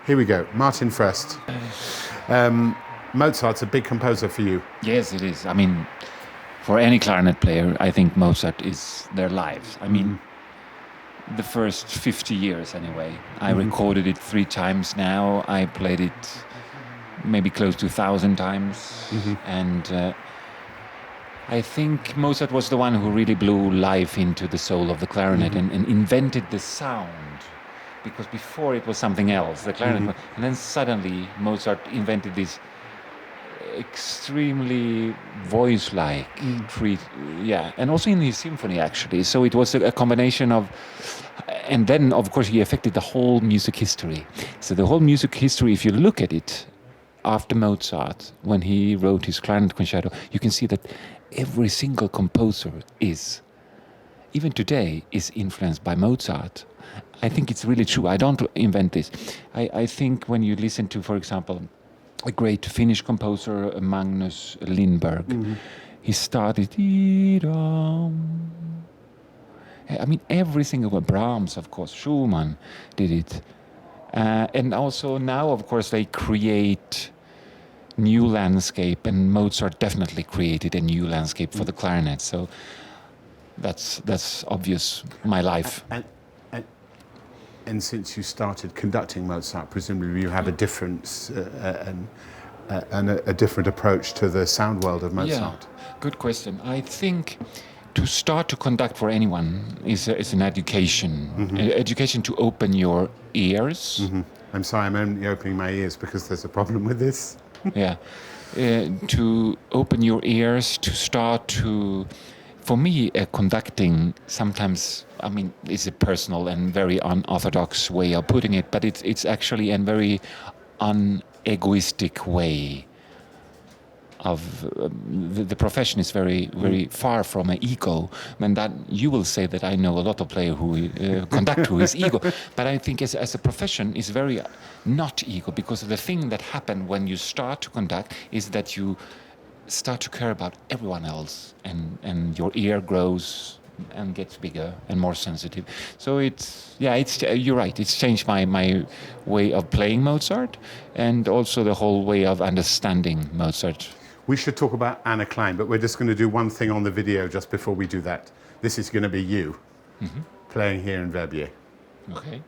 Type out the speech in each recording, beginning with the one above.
Here we go. Martin Fröst. Mozart's a big composer for you. Yes, it is. I mean, for any clarinet player, I think Mozart is their lives. I mean, the first 50 years anyway. I recorded it 3 times now. I played it maybe close to 1,000 times. And I think Mozart was the one who really blew life into the soul of the clarinet and invented the sound. Because before it was something else, the clarinet. And then suddenly Mozart invented this extremely voice-like treat, and also in his symphony actually. So it was a combination of, and then of course he affected the whole music history. So the whole music history, if you look at it, after Mozart, when he wrote his clarinet concerto, you can see that every single composer is, even today, is influenced by Mozart. I think it's really true. I don't invent this. I think when you listen to, for example, a great Finnish composer, Magnus Lindberg, he started. I mean, every single one. Brahms, of course, Schumann did it. And also now, of course, they create new landscape, and Mozart definitely created a new landscape for the clarinet. So that's obvious, my life. And since you started conducting Mozart, presumably you have a difference and a different approach to the sound world of Mozart. Yeah, good question. I think to start to conduct for anyone is an education. Education to open your ears. I'm sorry, I'm only opening my ears because there's a problem with this. To open your ears, to start to... For me, conducting sometimes, I mean, it's a personal and very unorthodox way of putting it, but it's actually a very unegoistic way of the profession is very, very far from an ego. And that you will say that I know a lot of players who conduct who is ego, but I think as a profession is very not ego, because the thing that happens when you start to conduct is that you start to care about everyone else, and your ear grows and gets bigger and more sensitive. So you're right, it's changed my way of playing Mozart, and also the whole way of understanding Mozart. We should talk about Ana Klein, but we're just going to do one thing on the video just before we do that. This is going to be you playing here in Verbier. Okay.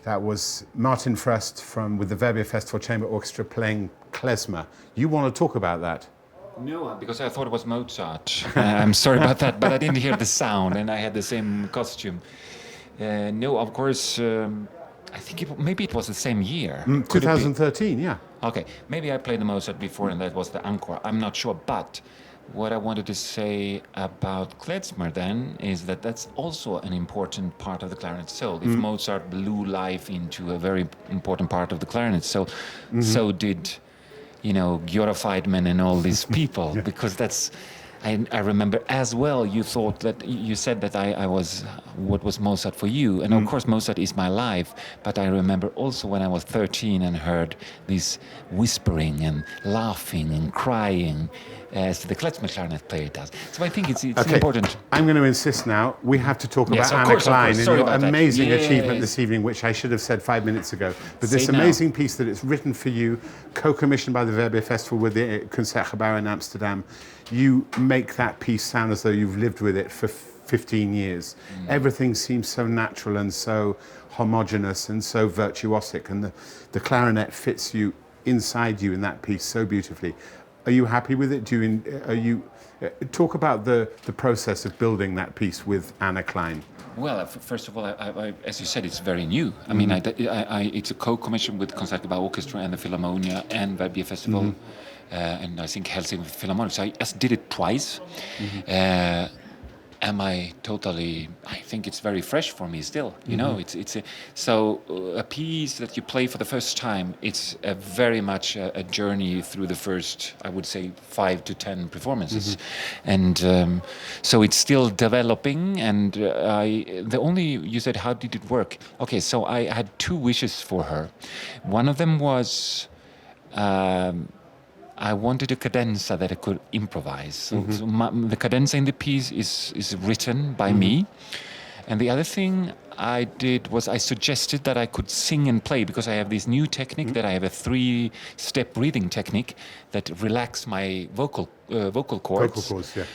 That was Martin Fröst with the Verbier Festival Chamber Orchestra playing klezmer. You want to talk about that? No, because I thought it was Mozart. I'm sorry about that, but I didn't hear the sound, and I had the same costume. No, of course, I think maybe it was the same year. 2013, yeah. Okay, maybe I played the Mozart before, and that was the encore. I'm not sure, but what I wanted to say about klezmer then is that that's also an important part of the clarinet soul. If Mozart blew life into a very important part of the clarinet soul, so did, Giora Feidman and all these people, because that's. I remember as well. You thought that you said that I was what was Mozart for you, and of course Mozart is my life. But I remember also when I was 13 and heard this whispering and laughing and crying, as the klezmer clarinet player does. So I think it's Okay. important. I'm going to insist now. We have to talk Yes, about of Ana course, of Klein course. and Sorry your about that. amazing Yes. achievement this evening, which I should have said 5 minutes ago. But Say this it now. amazing piece that it's written for you, co-commissioned by the Verbier Festival with the Concertgebouw in Amsterdam. You make that piece sound as though you've lived with it for 15 years. Everything seems so natural and so homogeneous and so virtuosic, and the clarinet fits you inside you in that piece so beautifully. Are you happy with it? Talk about the process of building that piece with Ana Klein. Well, first of all, I, as you said, it's very new. I mean, it's a co-commission with Concertgebouw Orchestra and the Philharmonia and Verbier Festival, and I think Helsinki Philharmonic. So I just did it twice. I think it's very fresh for me still. A piece that you play for the first time. It's very much a journey through the first, I would say, 5 to 10 performances, and so it's still developing. And you said, how did it work? Okay, so I had 2 wishes for her. One of them was. I wanted a cadenza that I could improvise. So the cadenza in the piece is written by me. And the other thing I did was I suggested that I could sing and play, because I have this new technique that I have a 3-step breathing technique that relax my vocal cords. Vocal cords, yeah.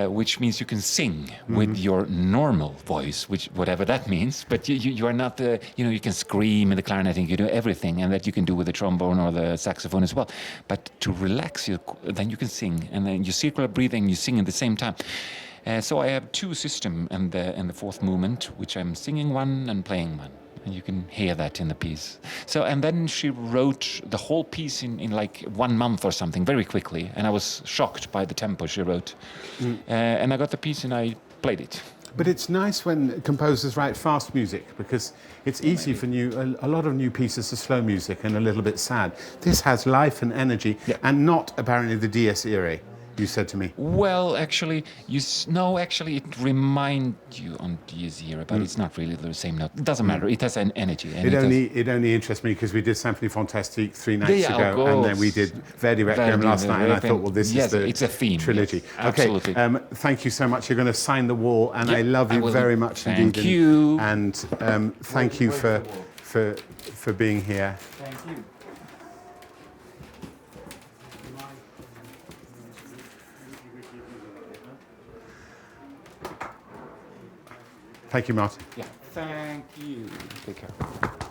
Which means you can sing with your normal voice, which whatever that means. But you are not you can scream in the clarinet, you can do everything, and that you can do with the trombone or the saxophone as well. But to relax you, then you can sing, and then you circular breathing, you sing at the same time. So I have 2 systems, and the 4th movement, which I'm singing one and playing one. And you can hear that in the piece. So, and then she wrote the whole piece in like 1 month or something, very quickly. And I was shocked by the tempo she wrote. And I got the piece and I played it. But it's nice when composers write fast music, because it's easy for a lot of new pieces are slow music and a little bit sad. This has life and energy, and not apparently the Dies Irae. You said to me. Well, actually, it reminds you on Dies Irae, but it's not really the same note. It doesn't matter. It has an energy. And it only interests me because we did Symphonie Fantastique 3 nights ago, and then we did Verdi Requiem last night, and I thought, well, this is it's a theme, trilogy. Yes, absolutely. Okay, thank you so much. You're going to sign the wall, and I love you very much indeed. Thank you. And thank you for being here. Thank you. Thank you, Martin. Yeah. Thank you. Take care.